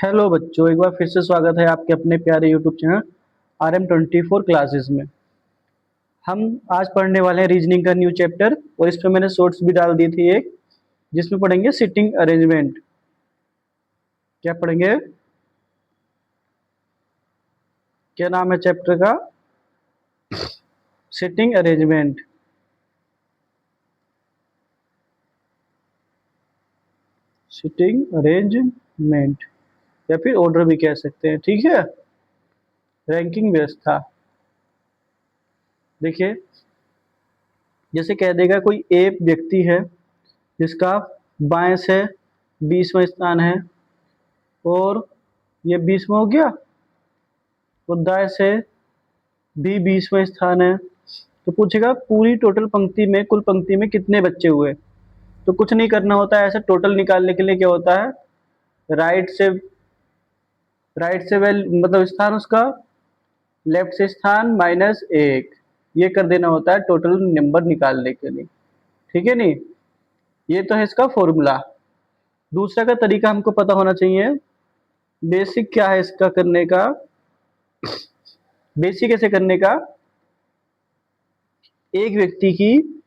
Hello बच्चों, एक बार फिर से स्वागत है आपके अपने प्यारे यूट्यूब चैनल RM24 क्लासेस में। हम आज पढ़ने वाले हैं रीजनिंग का न्यू चैप्टर, और इस पर मैंने शॉर्ट्स भी डाल दी थी एक, जिसमें पढ़ेंगे सिटिंग अरेंजमेंट। क्या पढ़ेंगे? क्या नाम है चैप्टर का? Sitting arrangement. सिटिंग अरेंजमेंट या फिर ऑर्डर भी कह सकते हैं, ठीक है। रैंकिंग व्यवस्था। देखिए, जैसे कह देगा कोई एक व्यक्ति है जिसका बाएं से 20वां स्थान है, और ये 20वां हो गया, और दाएं से भी 20वां स्थान है। तो पूछेगा पूरी टोटल पंक्ति में, कुल पंक्ति में कितने बच्चे हुए। तो कुछ नहीं करना होता है, ऐसे टोटल निकालने के लिए क्या होता है, राइट से वेल मतलब स्थान उसका, लेफ्ट से स्थान -1, ये कर देना होता है टोटल नंबर निकालने के लिए, ठीक है। नहीं, ये तो है इसका फॉर्मूला। दूसरा का तरीका हमको पता होना चाहिए। बेसिक क्या है इसका करने का? बेसिक ऐसे करने का, एक व्यक्ति की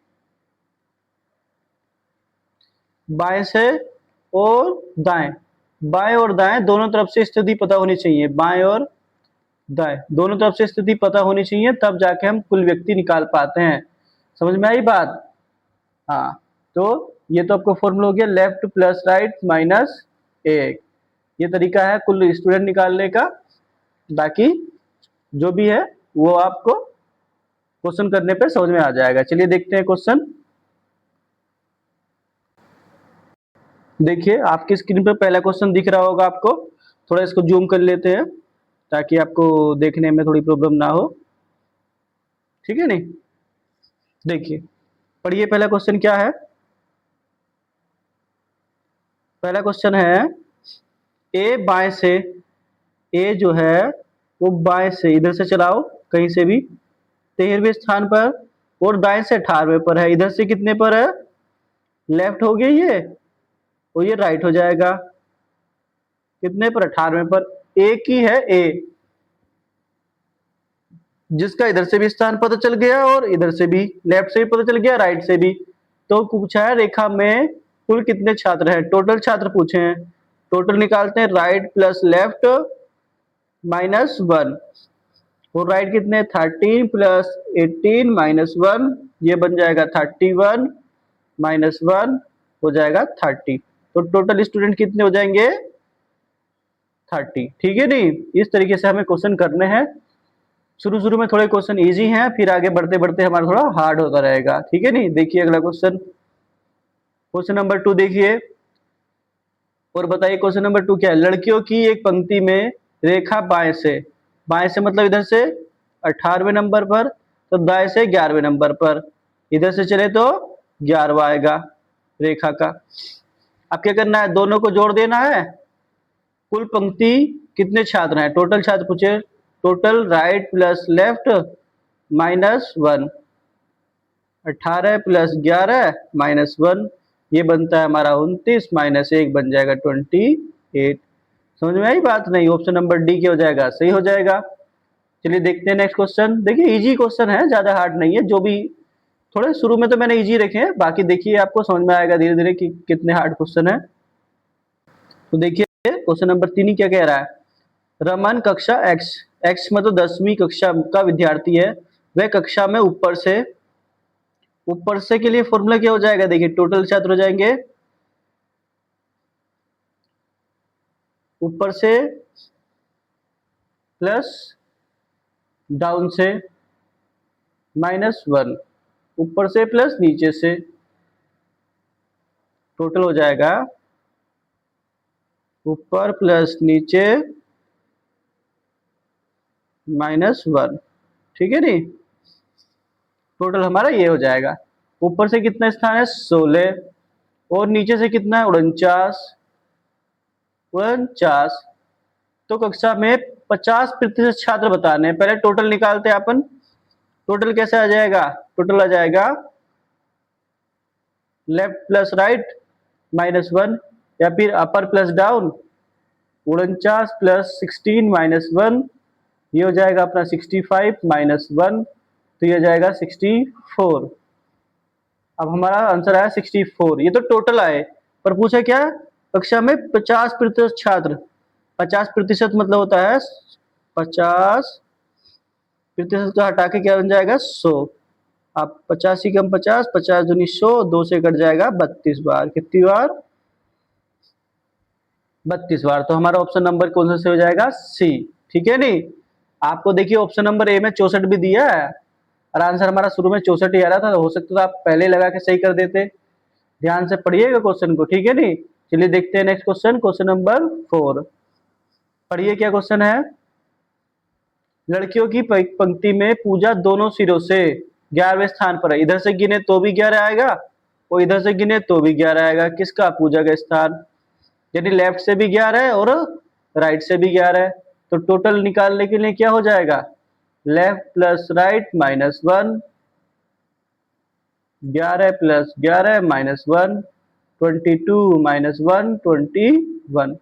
बाएं से और दाएं, बाएं और दाएं दोनों तरफ से स्थिति पता होनी चाहिए। बाएं और दाएं दोनों तरफ से स्थिति पता होनी चाहिए, तब जाके हम कुल व्यक्ति निकाल पाते हैं। समझ में आई बात? हाँ, तो ये तो आपको फॉर्मूला हो गया, लेफ्ट प्लस राइट -1। ये तरीका है कुल स्टूडेंट निकालने का। बाकी जो भी है वो आपको क्वेश्चन करने पे समझ में आ जाएगा। चलिए देखते हैं क्वेश्चन। देखिए, आपकी स्क्रीन पर पहला क्वेश्चन दिख रहा होगा आपको। थोड़ा इसको जूम कर लेते हैं ताकि आपको देखने में थोड़ी प्रॉब्लम ना हो, ठीक है। नहीं, देखिए, पढ़िए पहला क्वेश्चन क्या है। पहला क्वेश्चन है, ए बाएं से, ए जो है वो बाएं से, इधर से चलाओ कहीं से भी, 13वें स्थान पर, और दाएं से 18वें पर है। इधर से कितने पर है? लेफ्ट हो गया ये, और ये राइट हो जाएगा। कितने पर? 18वें पर। ए की है, ए जिसका इधर से भी स्थान पता चल गया, और इधर से भी, लेफ्ट से भी पता चल गया, राइट से भी। तो पूछा है रेखा में कुल कितने छात्र हैं, टोटल छात्र पूछे हैं। टोटल निकालते हैं, राइट प्लस लेफ्ट -1, और राइट कितने? 13 प्लस 18 -1, ये बन जाएगा 31, -1 हो जाएगा 30। तो टोटल स्टूडेंट कितने हो जाएंगे? 30, ठीक है। नहीं, इस तरीके से हमें क्वेश्चन करने हैं। शुरू शुरू में थोड़े क्वेश्चन इजी हैं, फिर आगे बढ़ते बढ़ते हमारा थोड़ा हार्ड होता रहेगा, ठीक है। नहीं, देखिए अगला क्वेश्चन, क्वेश्चन नंबर 2 देखिए, और बताइए क्वेश्चन नंबर 2 क्या है। लड़कियों की एक पंक्ति में रेखा बाएं से, बाएं से मतलब इधर से 18वें नंबर पर, तो दाएं से 11वें नंबर पर, इधर से चले तो 11वां आएगा रेखा का। अब क्या करना है, दोनों को जोड़ देना है। कुल पंक्ति कितने छात्र हैं, टोटल छात्र पूछे। Total right plus left -1, 18 plus 11 -1, ये बनता है हमारा 29, -1 बन जाएगा 28। समझ में आई बात? नहीं, ऑप्शन नंबर डी क्या हो जाएगा? सही हो जाएगा। चलिए देखते हैं नेक्स्ट क्वेश्चन। देखिए इजी क्वेश्चन है, ज्यादा हार्ड नहीं है। जो भी थोड़े शुरू में तो मैंने इजी रखे हैं, बाकी देखिए आपको समझ में आएगा धीरे धीरे कि कितने हार्ड क्वेश्चन है। तो देखिए क्वेश्चन नंबर 3 ही क्या कह रहा है। रमन कक्षा एक्स, एक्स मतलब 10वीं कक्षा का विद्यार्थी है, वह कक्षा में ऊपर से, ऊपर से के लिए फॉर्मूला क्या हो जाएगा? देखिए टोटल छात्र हो जाएंगे, ऊपर से प्लस डाउन से -1, ऊपर से प्लस नीचे से, टोटल हो जाएगा ऊपर प्लस नीचे -1, ठीक है। नहीं, टोटल हमारा ये हो जाएगा। ऊपर से कितना स्थान है? 16, और नीचे से कितना है? 49, 49। तो कक्षा में 50% छात्र बताने हैं। पहले टोटल निकालते हैं अपन। टोटल कैसे आ जाएगा? टोटल आ जाएगा लेफ्ट प्लस राइट -1, या फिर अपर प्लस डाउन 49 प्लस 16 माइनस 1, ये हो जाएगा अपना 65 माइनस 1, तो ये हो जाएगा 64। अब हमारा आंसर आया 64। ये तो टोटल आए, पर पूछा क्या, कक्षा में 50% छात्र। 50% मतलब होता है 50% को हटा के क्या बन जाएगा 100। आप 50 ही कम 50, 50 दूनी 100, 2 से कट जाएगा 32 बार। कितनी बार? 32 बार। तो हमारा ऑप्शन नंबर कौन सा से हो जाएगा? सी। ठीक है नहीं? आपको देखिए ऑप्शन नंबर ए में 64 भी दिया है और आंसर हमारा शुरू में 64 ही आ रहा था, तो हो सकता था आप पहले लगा के सही कर देते। ध्यान से पढ़िएगा क्वेश्चन को, ठीक है नहीं? चलिए देखते हैं नेक्स्ट क्वेश्चन, क्वेश्चन नंबर 4। पढ़िए क्या क्वेश्चन है। लड़कियों की पंक्ति में पूजा दोनों सिरों से 11वें स्थान पर है। इधर से गिने तो भी 11 आएगा और इधर से गिने तो भी 11 आएगा। किसका? पूजा का स्थान। यानी लेफ्ट से भी 11 है और राइट से भी 11 है। तो टोटल निकालने के लिए क्या हो जाएगा? Left plus right minus 1, 11 plus 11 minus 1, 22 minus 1, 21।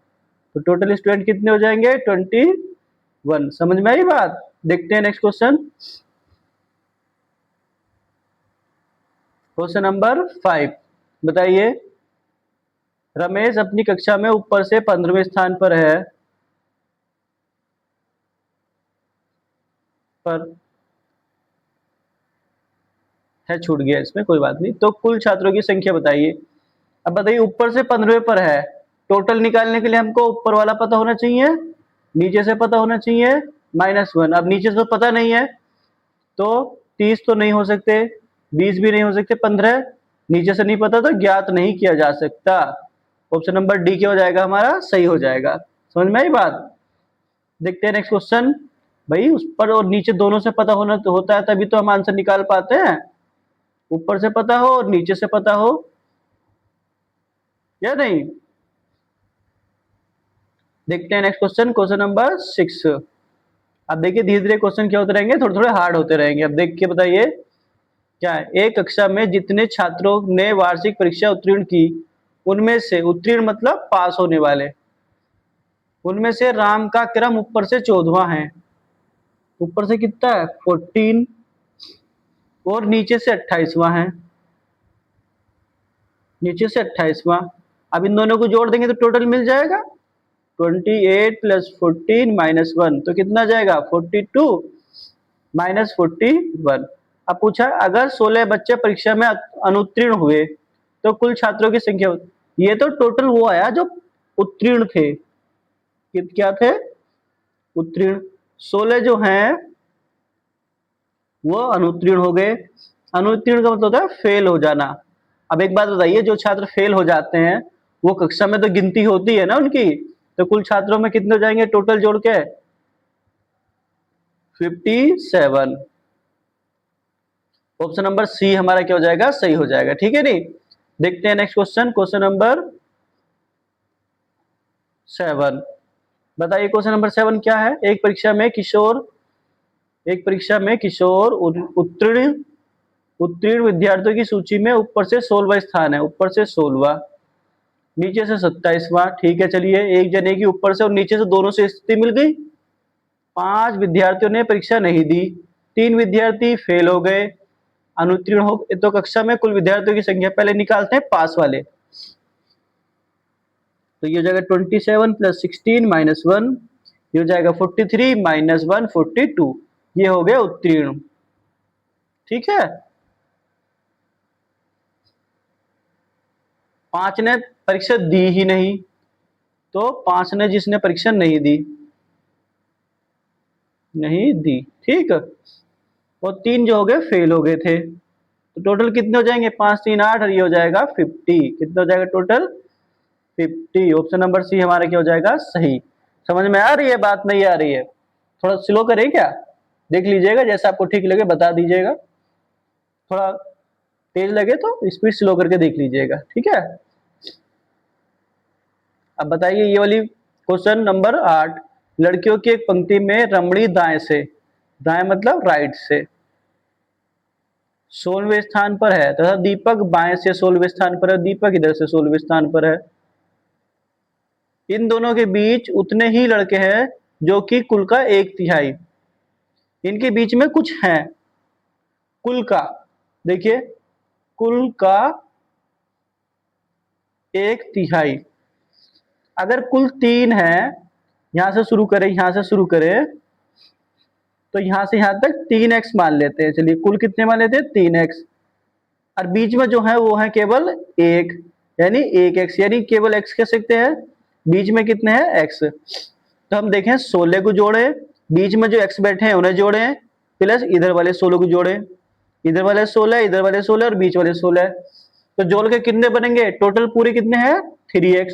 तो टोटल स्टूडेंट कितने हो जाएंगे? 21। समझ में आई बात? देखते हैं नेक्स्ट क्वेश्चन, क्वेश्चन नंबर 5। बताइए, रमेश अपनी कक्षा में ऊपर से 15वें स्थान पर है, पर है छूट गया इसमें, कोई बात नहीं। तो कुल छात्रों की संख्या बताइए। अब बताइए ऊपर से 15वें पर है, टोटल निकालने के लिए हमको ऊपर वाला पता होना चाहिए, नीचे से पता होना चाहिए -1। अब नीचे से तो पता नहीं है, तो 30 तो नहीं हो सकते, 20 भी नहीं हो सकते, 15 नीचे से नहीं पता तो ज्ञात नहीं किया जा सकता। ऑप्शन नंबर डी क्या हो जाएगा हमारा? सही हो जाएगा। समझ में आई बात? देखते हैं नेक्स्ट क्वेश्चन। भाई उस पर और नीचे दोनों से पता होना तो होता है, तभी तो हम आंसर निकाल पाते हैं। ऊपर से पता हो और नीचे से पता हो, या नहीं? देखते हैं नेक्स्ट क्वेश्चन, क्वेश्चन नंबर 6। अब देखिए धीरे धीरे क्वेश्चन क्या होते रहेंगे, थोड़े थोड़े हार्ड होते रहेंगे। अब देख के बताइए क्या है। एक कक्षा में जितने छात्रों ने वार्षिक परीक्षा उत्तीर्ण की, उनमें से उत्तीर्ण मतलब पास होने वाले, उनमें से राम का क्रम ऊपर से 14वां है। ऊपर से कितना है? 14, और नीचे से 28वां है। नीचे से 28वां। अब इन दोनों को जोड़ देंगे तो टोटल मिल जाएगा 28 प्लस 14 माइनस 1, तो कितना जाएगा? 42 माइनस 41। अब पूछा अगर 16 बच्चे परीक्षा में अनुत्तीर्ण हुए तो कुल छात्रों की संख्या। ये तो टोटल वो आया जो उत्तीर्ण थे। क्या थे? उत्तीर्ण। 16 जो हैं वो अनुत्तीर्ण हो गए। अनुत्तीर्ण का मतलब होता है फेल हो जाना। अब एक बात बताइए, जो छात्र फेल हो जाते हैं वो कक्षा में तो गिनती होती है ना उनकी, तो कुल छात्रों में कितने हो जाएंगे टोटल जोड़ के? 57। ऑप्शन नंबर सी हमारा क्या हो जाएगा? सही हो जाएगा। ठीक है नहीं? देखते हैं नेक्स्ट क्वेश्चन, क्वेश्चन नंबर 7। बताइए क्वेश्चन नंबर 7 क्या है। एक परीक्षा में किशोर उत्तीर्ण उत्तीर्ण विद्यार्थियों की सूची में ऊपर से 16वां स्थान है। ऊपर से 16वां, नीचे से 27वां। ठीक है, चलिए एक जने की ऊपर से और नीचे से दोनों से स्थिति मिल गई। 5 विद्यार्थियों ने परीक्षा नहीं दी, 3 विद्यार्थी फेल हो गए, अनुत्तीर्ण हो गए। तो कक्षा में कुल विद्यार्थियों की संख्या पहले निकालते हैं पास वाले। तो ये हो जाएगा 27 प्लस 16 माइनस 1, ये हो जाएगा 43 माइनस 1 42। ये हो गया उत्तीर्ण। ठीक है, 5 ने परीक्षा दी ही नहीं, तो 5 ने जिसने परीक्षा नहीं दी, नहीं दी, ठीक। और 3 जो हो गए फेल हो गए थे। तो टोटल कितने हो जाएंगे? 5 3 8, और ये हो जाएगा 50। कितना हो जाएगा टोटल? 50। ऑप्शन नंबर सी हमारा क्या हो जाएगा? सही। समझ में आ रही है बात? नहीं आ रही है? थोड़ा स्लो करें क्या? देख लीजिएगा, जैसा आपको ठीक लगे बता दीजिएगा। थोड़ा तेज लगे तो स्पीड स्लो करके देख लीजिएगा, ठीक है। अब बताइए ये वाली क्वेश्चन नंबर 8। लड़कियों की एक पंक्ति में रमणी दाएं से, दाएं मतलब राइट से, 16वें स्थान पर है तथा दीपक बाएं से 16वें स्थान पर है। दीपक इधर से 16वें स्थान पर है। इन दोनों के बीच उतने ही लड़के हैं जो कि कुल का 1/3। इनके बीच में कुछ है। कुल का, देखिए, कुल का 1/3। अगर कुल 3 है, यहां से शुरू करें, यहां से शुरू करें, तो यहां से यहां तक 3x मान लेते हैं। चलिए, कुल कितने मान लेते हैं? 3x। और बीच में जो है वो है केवल 1, यानी 1x, यानी केवल x कह सकते हैं। बीच में कितने हैं? x। तो हम देखें, 16 को जोड़े, बीच में जो x बैठे हैं उन्हें जोड़े, प्लस इधर वाले 16 को जोड़े, इधर वाले 16, इधर वाले 16 और बीच वाले 16। तो जोड़ के कितने बनेंगे? टोटल पूरे कितने हैं? 3x।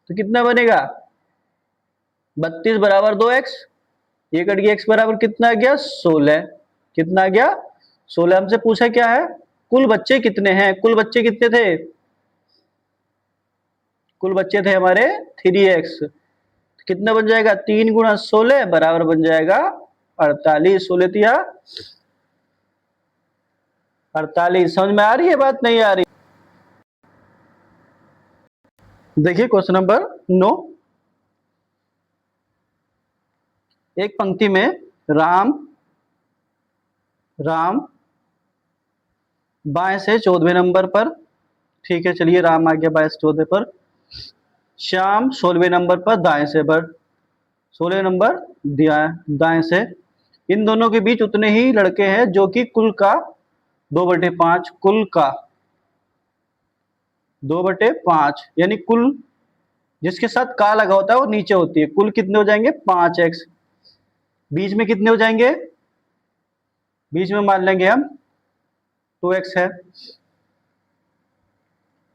तो कितना बनेगा? 32 बराबर 2x। ये कट गया, x बराबर कितना आ गया? 16। कितना आ गया? 16। हमसे पूछा क्या है? कुल बच्चे कितने हैं? कुल बच्चे कितने थे? कुल बच्चे थे हमारे 3x। कितना बन जाएगा? 3 गुणा 16 बराबर बन जाएगा 48। 16 तिया 48। समझ में आ रही है बात? नहीं आ रही? देखिए क्वेश्चन नंबर 9। एक पंक्ति में राम बाएं से 14वें नंबर पर, ठीक है, चलिए, राम आ गया बाएं से 14 पर। श्याम 16वें नंबर पर दाएं से, पर 16 नंबर दाएं से। इन दोनों के बीच उतने ही लड़के हैं जो कि कुल का 2/5, कुल का 2/5, यानी कुल जिसके साथ का लगा होता है वो नीचे होती है। कुल कितने हो जाएंगे? 5x। बीच में कितने हो जाएंगे? बीच में मान लेंगे हम 2x है।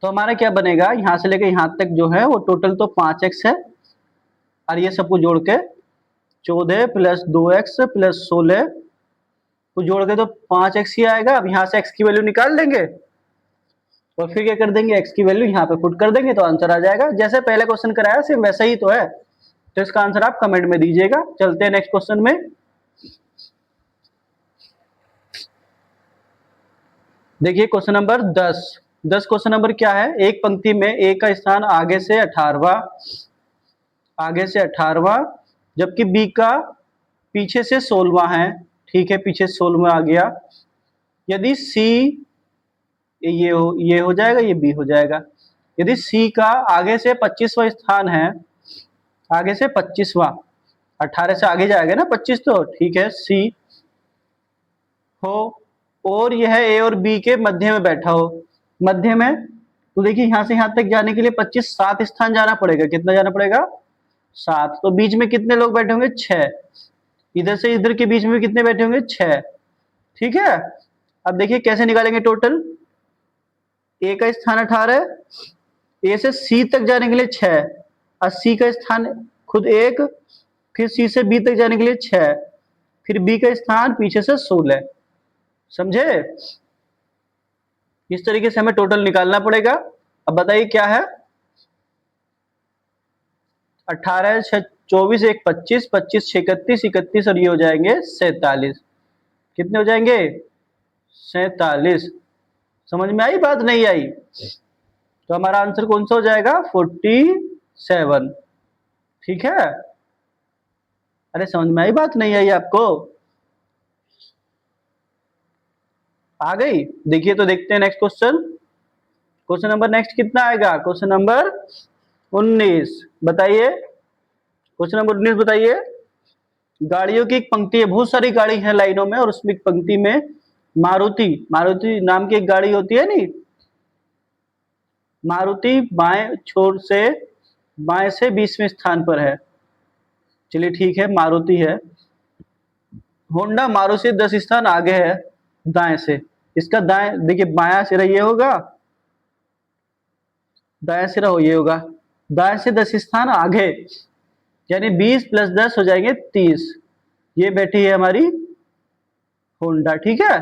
तो हमारा क्या बनेगा? यहां से लेकर यहां तक जो है वो टोटल तो 5x है, और ये सबको जोड़ के 14 प्लस 2x प्लस 16 को जोड़ के तो 5x ही आएगा। अब यहां से x की वैल्यू निकाल लेंगे और फिर क्या कर देंगे? x की वैल्यू यहाँ पे पुट कर देंगे तो आंसर आ जाएगा। जैसे पहले क्वेश्चन कराया सिर्फ वैसा ही तो है। तो इसका आंसर आप कमेंट में दीजिएगा। चलते हैं नेक्स्ट क्वेश्चन में। देखिए क्वेश्चन नंबर 10 क्वेश्चन नंबर क्या है? एक पंक्ति में a का स्थान आगे से 18वां, जबकि b का पीछे से 16वां है। ठीक है, पीछे से 16वां आ गया। यदि c, ये हो जाएगा, ये b हो जाएगा। यदि c का आगे से 25वां स्थान है, आगे से 25वां, 18 से आगे जाएगा ना 25, तो ठीक है, c हो, और यह a और b के मध्य में बैठा हो। मध्य में, तो देखिए यहां से यहां तक जाने के लिए 25 7 स्थान जाना पड़ेगा। कितना जाना पड़ेगा? 7। तो बीच में कितने लोग बैठे होंगे? 6। इधर से इधर के बीच में कितने बैठे होंगे? 6। ठीक है। अब देखिए कैसे निकालेंगे टोटल। a का स्थान 18, a से c तक जाने के लिए 6, और c का स्थान खुद 1, फिर c से b तक जाने के लिए 6, फिर b का स्थान पीछे से 16। समझे? इस तरीके से हमें टोटल निकालना पड़ेगा। अब बताइए क्या है? 18 6 24, 1 25, 25 6 31, 31 और ये हो जाएंगे 47। कितने हो जाएंगे? 47। समझ में आई बात? नहीं आई? तो हमारा आंसर कौन सा हो जाएगा? 47। ठीक है। अरे समझ में आई बात? नहीं आई आपको? आ गई? देखिए तो देखते हैं next question. Question number next कितना आएगा? क्वेश्चन नंबर 19 बताइए। क्वेश्चन नंबर 19 बताइए। गाड़ियों की एक पंक्ति है, बहुत सारी गाड़ी है लाइनों में, और उसमें एक पंक्ति में मारुति नाम की एक गाड़ी होती है नी। मारुति बाएं छोर से, बाएं से 20वें स्थान पर है। चलिए ठीक है, मारुति है। होंडा मारुति से 10 स्थान आगे है दाएं से। इसका दाएं, देखिए बायां सिरा ये होगा, दाएं सिरा हो ये होगा, दाएं से 10 स्थान आगे, यानी 20 + 10 हो जाएंगे 30। ये बैठी है हमारी होंडा। ठीक है,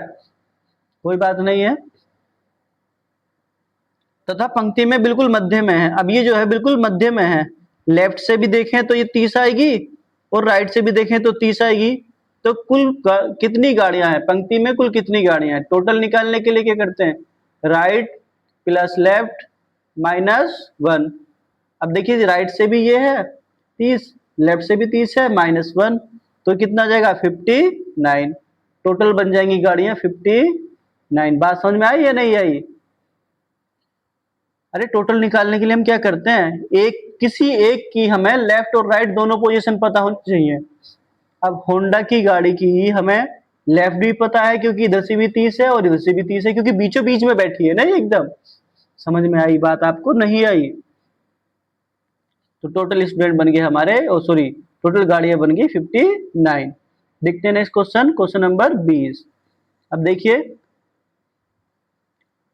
कोई बात नहीं है। तथा पंक्ति में बिल्कुल मध्य में है। अब ये जो है बिल्कुल मध्य में है। लेफ्ट से भी देखें तो ये 30 आएगी, और राइट से भी देखें तो 30 आएगी। तो कुल कितनी गाड़ियां हैं पंक्ति में? कुल कितनी गाड़ियां हैं? टोटल निकालने के लिए क्या करते हैं? Right plus left -1। अब देखिए राइट से भी ये है 30, लेफ्ट से भी 30 है, -1, तो कितना आ जाएगा 59। टोटल बन जाएंगी गाड़ियां 59। बात समझ में आई या नहीं आई? अरे टोटल निकालने के लिए हम क्या करते हैं, किसी एक की हमें लेफ्ट और राइट दोनों पोजीशन पता होनी चाहिए। अब होंडा की गाड़ी की हमें लेफ्ट भी पता है क्योंकि इधर से भी 30 है और इधर से भी 30 है, क्योंकि बीचों बीच में बैठी है ना ये एकदम। समझ में आई बात आपको, नहीं आई? तो टोटल स्टूडेंट बन गए हमारे, ओ सॉरी, टोटल गाड़ियां बन गई 59। देखते हैं नेक्स्ट क्वेश्चन, क्वेश्चन नंबर 20। अब देखिए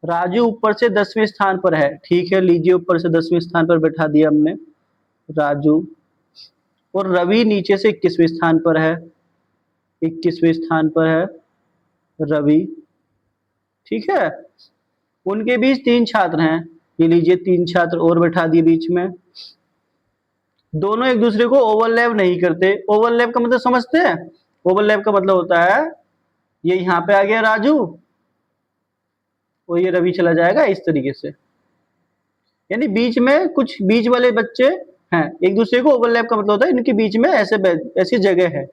राजू ऊपर से 10वें स्थान पर है, ठीक है, लीजिए ऊपर से 10वें स्थान पर बैठा दिया हमने राजू। और रवि नीचे से 21वें स्थान पर है, 21वें स्थान पर है रवि, ठीक है। उनके बीच 3 छात्र हैं, ये लीजिए 3 छात्र और बैठा दिए बीच में। दोनों एक दूसरे को ओवरलैप नहीं करते। ओवरलैप का मतलब समझते हैं? ओवरलैप का मतलब होता है ये यहाँ पे आ गया राजू और ये रवि चला जाएगा इस तरीके से, यानी बीच में कुछ बीच वाले बच्चे हैं, एक दूसरे को ओवरलैप का मतलब होता है इनके बीच में ऐसी जगह है।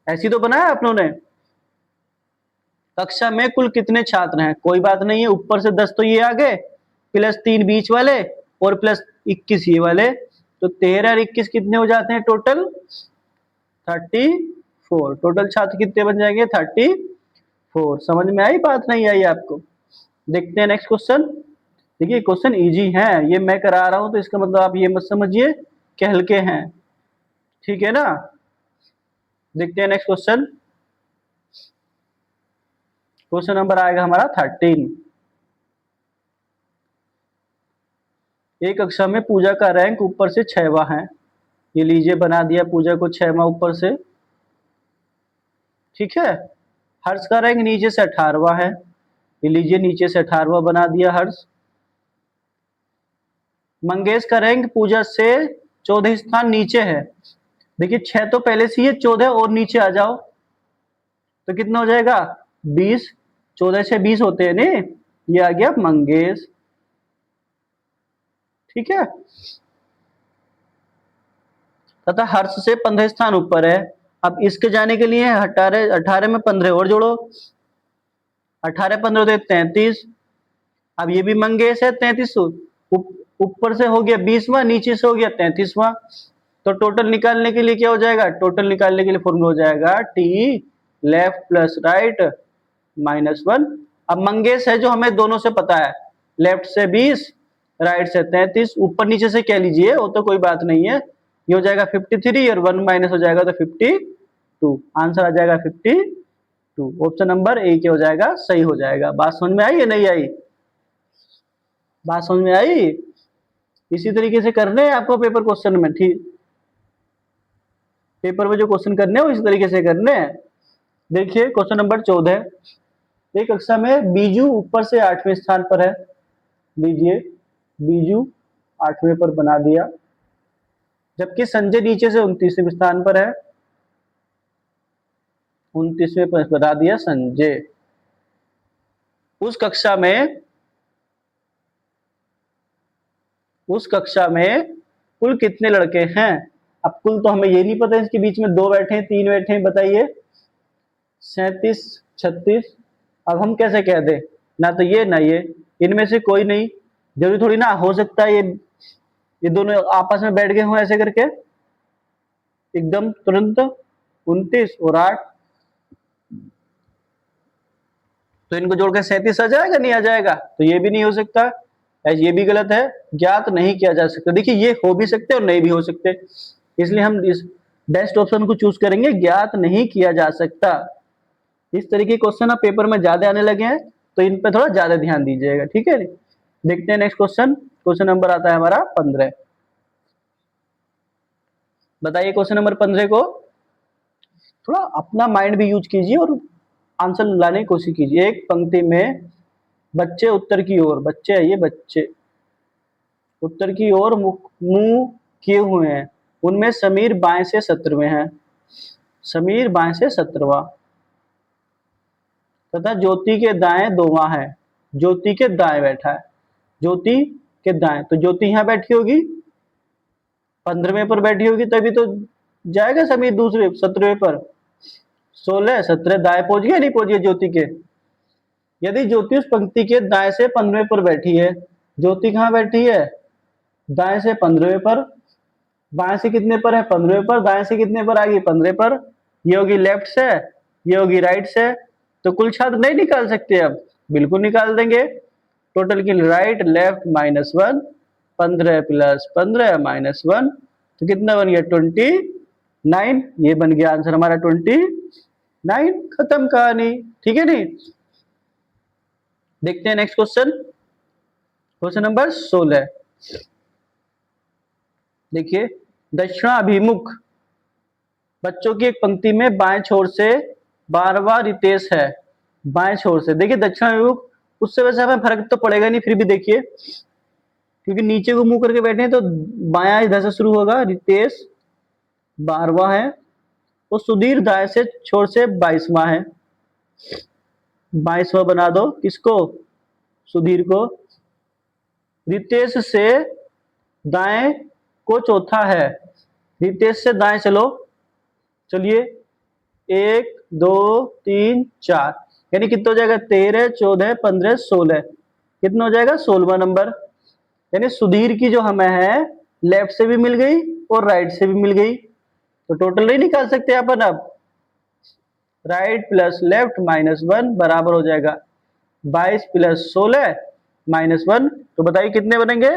ऐसी तो बनाया आप लोगों ने। कक्षा में कुल कितने छात्र हैं? कोई बात नहीं है, ऊपर से 10 तो ये आ गए, प्लस 3 बीच वाले और प्लस 21 ये वाले, तो 13 और 21 कितने हो जाते हैं टोटल? 34। टोटल छात्र कितने बन जाएंगे? 34। समझ में आई बात, नहीं आई आपको? देखते हैं नेक्स्ट क्वेश्चन। देखिए क्वेश्चन इजी है, ये मैं करा रहा हूं तो इसका मतलब आप ये मत समझिए कि हल्के हैं, ठीक है ना। देखते हैं नेक्स्ट क्वेश्चन। क्वेश्चन नंबर आएगा हमारा 13। एक कक्षा में पूजा का रैंक ऊपर से 6वां है, ये लीजिए बना दिया पूजा को 6वां ऊपर से, ठीक है। हर्ष का रैंक नीचे से 18वां है, ये लीजिए नीचे से 18वां बना दिया हर्ष। मंगेश का रैंक पूजा से 14 स्थान नीचे है। देखिए 6 तो पहले से ही है, 14 और नीचे आ जाओ तो कितना हो जाएगा? 20। 14 से 20 होते हैं ने, ये आ गया मंगेश, ठीक है। तथा हर्ष से 15 स्थान ऊपर है। अब इसके जाने के लिए 18 में 15 और जोड़ो, 18 15 तो 33। अब ये भी मंगेश है 33, ऊपर से हो गया 20वां, नीचे से हो गया 33वां। तो टोटल निकालने के लिए क्या हो जाएगा? टोटल निकालने के लिए फॉर्मूला हो जाएगा टी लेफ्ट प्लस राइट -1। अब मंगेश है जो हमें दोनों से पता है, लेफ्ट से 20 राइट से 33, ऊपर नीचे से कह लीजिए वो तो कोई बात नहीं है। ये हो जाएगा 53 और 1 माइनस हो जाएगा तो 52। आंसर आ जाएगा 52। ऑप्शन नंबर ए क्या हो जाएगा? सही हो जाएगा। बात समझ में आई या नहीं आई? बात समझ में आई? इसी तरीके से करने हैं आपको पेपर क्वेश्चन में, ठीक, पेपर में जो क्वेश्चन करने हैं वो इसी तरीके से करने हैं। देखिए क्वेश्चन नंबर 14। एक कक्षा में बीजू ऊपर से 8वें स्थान पर है, लीजिए बीजू 8वें पर बना दिया, जबकि संजय नीचे से 29वें स्थान पर है, 29वें पर बना दिया संजय। उस कक्षा में कुल कितने लड़के हैं? अब कुल तो हमें ये नहीं पता, इसके बीच में 2 बैठे हैं 3 बैठे हैं, बताइए। 37 36। अब हम कैसे कह दें, ना तो ये ना ये, इनमें से कोई नहीं, जरूरी थोड़ी ना हो सकता है ये दोनों आपस में बैठ गए हों ऐसे करके एकदम तुरंत। 29 और 8, तो इनको जोड़कर 37 आ जाएगा, नहीं आ जाएगा? तो ये भी नहीं हो सकता, ये भी गलत है, ज्ञात नहीं किया जा सकता। देखिए ये हो भी सकते और नहीं भी हो सकते, इसलिए हम इस बेस्ट ऑप्शन को चूज करेंगे, ज्ञात नहीं किया जा सकता। इस तरीके के क्वेश्चन अब पेपर में ज्यादा आने लगे हैं तो इन पर थोड़ा ज्यादा ध्यान दीजिएगा, ठीक है। देखते हैं नेक्स्ट क्वेश्चन। क्वेश्चन नंबर आता है हमारा 15। बताइए क्वेश्चन नंबर 15 को थोड़ा अपना माइंड भी यूज कीजिए और आंसर लाने की कोशिश कीजिए। एक पंक्ति में बच्चे उत्तर की ओर, बच्चे है ये बच्चे उत्तर की ओर मुंह किए हुए हैं, उनमें समीर बाएं से 17वें हैं, समीर बाएं से 17वां, तथा ज्योति के दाएं 2वां है, ज्योति के दाएं बैठा है, ज्योति के दाएं, तो ज्योति यहां बैठी होगी 15वें पर बैठी होगी तभी तो जाएगा सभी दूसरे 17वें पर। 16 17 दाएं पहुंच गया नहीं पहुंच गया ज्योति के। यदि ज्योति उस पंक्ति के दाएं से 15वें पर बैठी है, ज्योति कहाँ बैठी है? दाएं से 15वें पर। बाएं से कितने पर है? 15वें पर। दाएं से कितने पर आ गई? 15 पर। ये होगी लेफ्ट से, ये होगी राइट से। तो कुल छात्र नहीं निकाल सकते अब? बिल्कुल निकाल देंगे। टोटल की राइट लेफ्ट -1, 15 + 15 -1, तो कितना बन गया? 29। ये बन गया आंसर हमारा 29। खत्म कहानी। ठीक है नहीं? देखते हैं नेक्स्ट क्वेश्चन, क्वेश्चन नंबर 16। देखिए, दक्षिणाभिमुख बच्चों की एक पंक्ति में बाएं छोर से 12वां रितेश है। बाएं छोर से देखिए दक्षिणाभिमुख, उससे वैसे हमें फर्क तो पड़ेगा नहीं, फिर भी देखिए क्योंकि नीचे को मुंह करके बैठे हैं तो बायां इधर से शुरू होगा। रितेश 12वां है, वो सुधीर दाएं से छोर से 22वां है। 22वां बना दो किसको? सुधीर को। रितेश से दाएं को चौथा है। रितेश से दाएं चलो, चलिए 1 2 3 4, यानी कितना हो जाएगा? 13 14 15 16। कितना हो जाएगा? 16वां नंबर। यानी सुधीर की जो हमें है लेफ्ट से भी मिल गई और राइट से भी मिल गई। तो टोटल नहीं निकाल सकते अपन अब? राइट प्लस लेफ्ट -1 बराबर हो जाएगा 22 + 16 -1। तो बताइए कितने बनेंगे?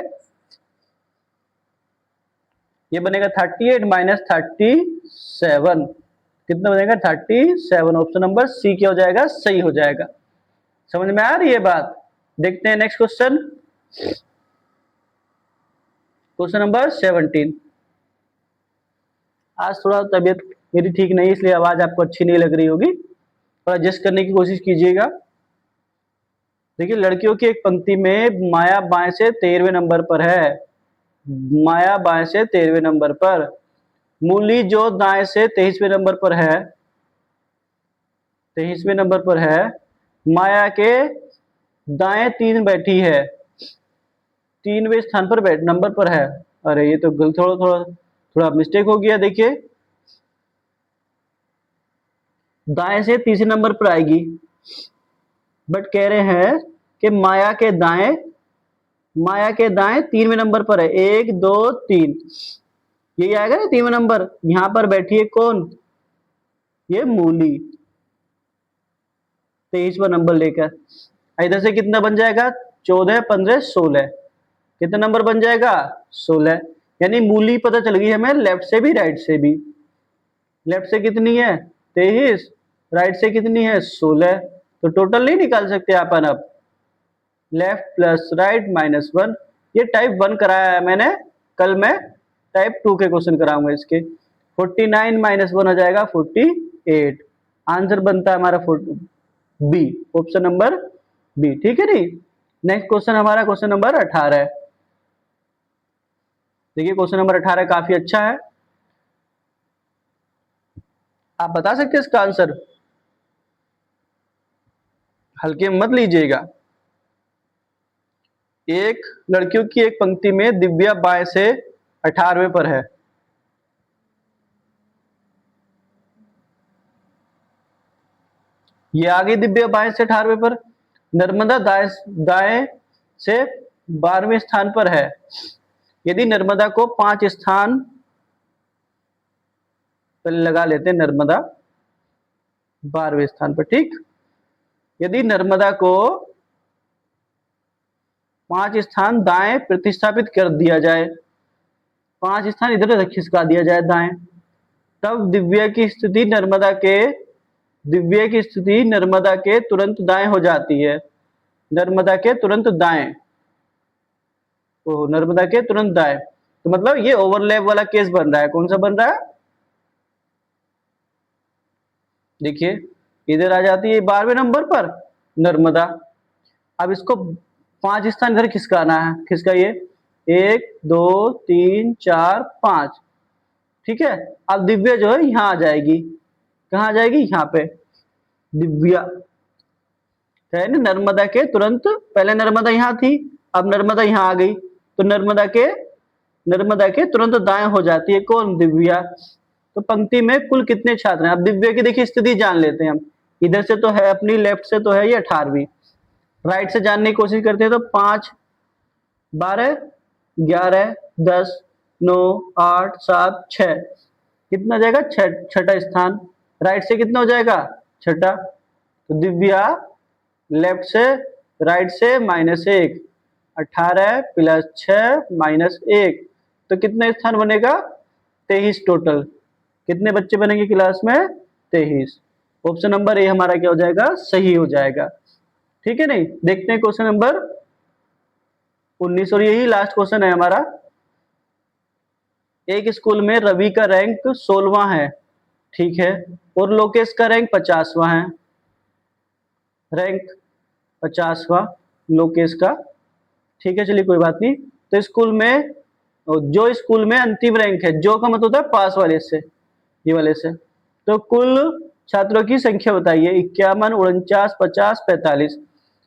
ये बनेगा 38 - 37। कितना बनेगा? 37। ऑप्शन नंबर सी क्या हो जाएगा? सही हो जाएगा। समझ में आ रही है बात? देखते हैं नेक्स्ट क्वेश्चन, क्वेश्चन नंबर 17। आज थोड़ा तबीयत मेरी ठीक नहीं, इसलिए आवाज आपको अच्छी नहीं लग रही होगी, थोड़ा एडजस्ट करने की कोशिश कीजिएगा। देखिए, लड़कियों की एक पंक्ति में माया बाएं से 13वें नंबर पर है। माया बाएं से 13वें नंबर पर। मूली जो दाएं से 23वें नंबर पर है, 23वें नंबर पर है। माया के दाएं 3 बैठी है, 3वें स्थान पर बैठ नंबर पर है। अरे ये तो गलत, थोड़ा थोड़ा थोड़ा मिस्टेक हो गया। देखिए, दाएं से तीसरे नंबर पर आएगी, बट कह रहे हैं कि माया के दाएं 3वें नंबर पर है। 1 2 3, यही आएगा ना 3वां नंबर। यहां पर बैठी है कौन? ये मूली, 23वां नंबर लेकर। इधर से कितना बन जाएगा? 14 15 16। कितना नंबर बन जाएगा? 16। यानी मूली पता चल गई हमें लेफ्ट से भी राइट से भी। लेफ्ट से कितनी है? 23। राइट से कितनी है? 16। तो टोटल नहीं निकाल सकते अपन अब। लेफ्ट प्लस राइट -1, ये टाइप 1 कराया है मैंने, कल मैं टाइप 2 के क्वेश्चन कराऊंगा इसके। 49 -1 हो जाएगा 48। आंसर बनता है हमारा बी, ऑप्शन नंबर बी। ठीक है नहीं? नेक्स्ट क्वेश्चन हमारा क्वेश्चन नंबर 18 है। देखिए क्वेश्चन नंबर 18 काफी अच्छा है, आप बता सकते हैं इसका आंसर? हल्के में मत लीजिएगा। एक लड़कियों की एक पंक्ति में दिव्या बाएं से 18वें पर है। ये आ गई दिव्या बाएं से 18वें पर। नर्मदा दाएं से 12वें स्थान पर है। यदि नर्मदा को 5 स्थान पहले लगा लेते हैं, नर्मदा 12वें स्थान पर। ठीक, यदि नर्मदा को 5 स्थान दाएं प्रतिस्थापित कर दिया जाए, 5 स्थान इधर खिसका दिया जाए दाएं, तब दिव्या की स्थिति नर्मदा के तुरंत दाएं हो जाती है। नर्मदा के तुरंत दाएं, नर्मदा के तुरंत दाएं। तो मतलब ये ओवरलैप वाला केस बन रहा है। कौन सा बन रहा है? देखिए, इधर आ जाती है 12वें नंबर पर नर्मदा। अब इसको 5 स्थान इधर खिसकाना है, खिसकाइए 1 2 3 4 5। ठीक है, अब दिव्या जो है यहाँ आ जाएगी। कहाँ आ जाएगी? यहाँ पे दिव्या है ना, नर्मदा के तुरंत पहले नर्मदा यहाँ थी, अब नर्मदा यहाँ आ गई, तो नर्मदा के नर्मदा के तुरंत दाएं हो जाती है कौन? दिव्या। तो पंक्ति में कुल कितने छात्र हैं? अब दिव्या की देखिए स्थिति जान लेते हैं हम। इधर से तो है अपनी, लेफ्ट से तो है ये 18वीं, राइट से जानने की कोशिश करते हैं तो 5 12 11 10 9 8 7 6 कितना जाएगा? छठा स्थान। राइट से कितना हो जाएगा? छठा। तो दिव्या लेफ्ट से राइट से -1, 18 प्लस 6 -1 तो कितने स्थान बनेगा? 23 टोटल। कितने बच्चे बनेंगे क्लास में? 23। ऑप्शन नंबर ए हमारा क्या हो जाएगा? सही हो जाएगा। ठीक है नहीं? देखते हैं क्वेश्चन नंबर 19 और यही लास्ट क्वेश्चन है हमारा। एक स्कूल में रवि का रैंक 16वां है, ठीक है, और लोकेश का रैंक 50वां है। रैंक 50वां लोकेश का, ठीक है, चलिए कोई बात नहीं। तो स्कूल में जो स्कूल में अंतिम रैंक है, जो का मतलब होता है पास वाले से, ये वाले से, तो कुल छात्रों की संख्या बताइए। 51 49 50 45।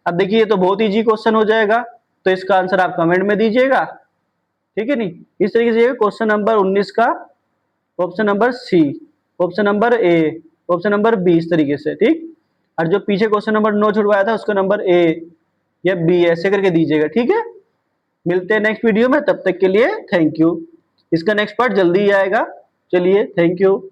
अब देखिए ये तो बहुत इजी क्वेश्चन हो जाएगा, तो इसका आंसर आप कमेंट में दीजिएगा। ठीक है नहीं? इस तरीके से क्वेश्चन नंबर 19 का option number C, option number A, option number B, इस तरीके से। ठीक, और जो पीछे क्वेश्चन नंबर 9 छुड़वाया था उसका नंबर ए या बी ऐसे करके दीजिएगा। ठीक है, मिलते हैं नेक्स्ट वीडियो में, तब तक के लिए थैंक यू। इसका नेक्स्ट पार्ट जल्दी ही आएगा। चलिए, थैंक यू।